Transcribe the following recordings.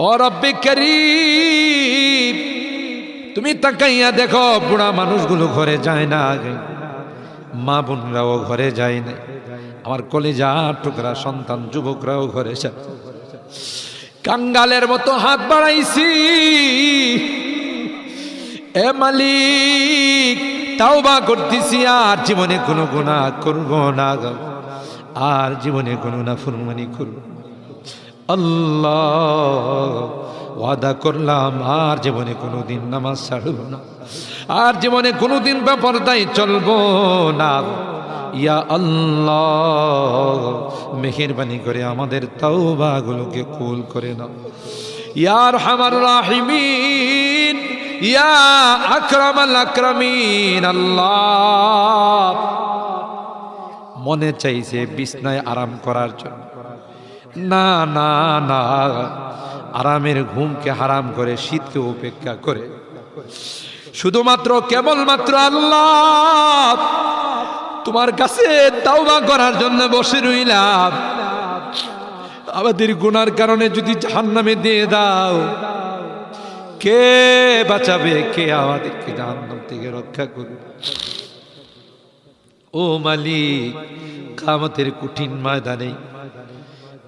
ও রব্বে করিম, তুমি তাকাইয়া দেখো, বুড়া মানুষগুলো ঘরে যায় না, মা বোনরাও ঘরে যায় না, আমার কলিজার টুকরা সন্তান যুবকরাও ঘরে যায়। কাঙ্গালের মতো হাত বাড়াইছি, এ মালিক তাওবা করতেছি, আর জীবনে কোনো গুনাহ করব না, আর জীবনে কোনো নাফরমানি করব। আল্লাহ ওয়াদা করলাম আর জীবনে কোনোদিন নামাজ ছাড়ব না, আর জীবনে কোনোদিন বেপরদায় চলবো না। ইয়া আল্লাহ মেহেরবানি করে আমাদের তাওবাগুলোকে কবুল করে নাও। ইয়া আরহামার রাহিমিন, ইয়া আকরামাল আকরামিন। আল্লাহ মনে চাইছে বিছনায় আরাম করার জন্য, না না না, আরামের ঘুমকে হারাম করে, শীতকে উপেক্ষা করে শুধুমাত্র কেবলমাত্র আল্লাহ তোমার কাছে তাওবা করার জন্য বসে রইলাম। আমাদের গুনার কারণে যদি জাহান্নামে দিয়ে দাও, কে বাঁচাবে, কে আমাদেরকে জাহান্নাম থেকে রক্ষা করবে? ও মালিক, কিয়ামতের কঠিন ময়দানে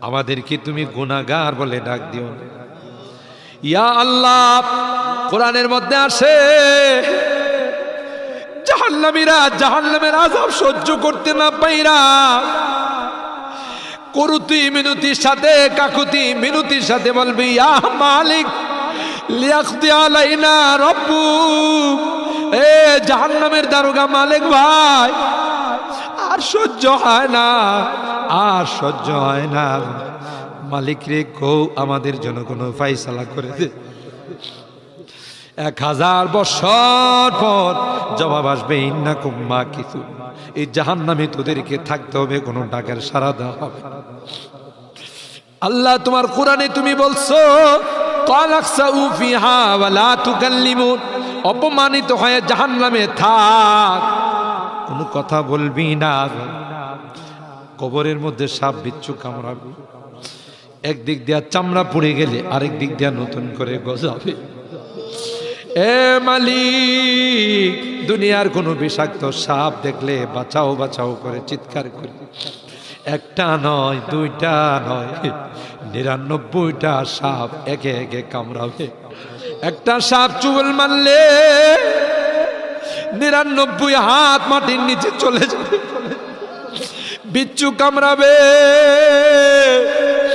আমাদেরকে তুমি গুনাহগার বলে ডাক দিও না। ইয়া আল্লাহ, কোরআনের মধ্যে আসে জাহান্নামীরা জাহান্নামের আযাব সহ্য করতে না পাইরা করুতি মিনতির সাথে, কাকুতি মিনতির সাথে বলবি, ইয়া মালিক লিয়াকদি আলাইনা রাব্বুক, এ জাহান্নামের দারোগা মালিক ভাই, আর সহ্য হয় না, আর সহ্য হয় না, মালিক রে কও আমাদের জন্য কোনো ফায়সালা করে দে। 1000 বছর পর জবাব আসবে, ইন্নাকুম মাকিসুন, এই জাহান্নামে তোদেরকে থাকতে হবে, কোনো ডাকের সাড়া দেওয়া হবে। আল্লাহ তোমার কোরআনে তুমি বলছো, কালাকসাউ ফিহা ওয়া লা তুকাল্লিমুন, অপমানিত হয়ে জাহান্নামে থাক, কোনো কথা বলবি না। কবরের মধ্যে সাপ বিচ্ছু কামড়াবে, একদিক দিয়া চামড়া পুড়ে গেলে আরেক দিক দিয়া নতুন করে গজাবে। এ মালিক, দুনিয়ার কোনো বিষাক্ত সাপ দেখলে বাঁচাও বাঁচাও করে চিৎকার করে, একটা নয়, দুইটা নয়, 99টা সাপ একে একে কামড়াবে। একটা সাপ চুবল মারলে 99 হাত মাটির নিচে চলে যাবে। বিচ্ছু কামড়াবে,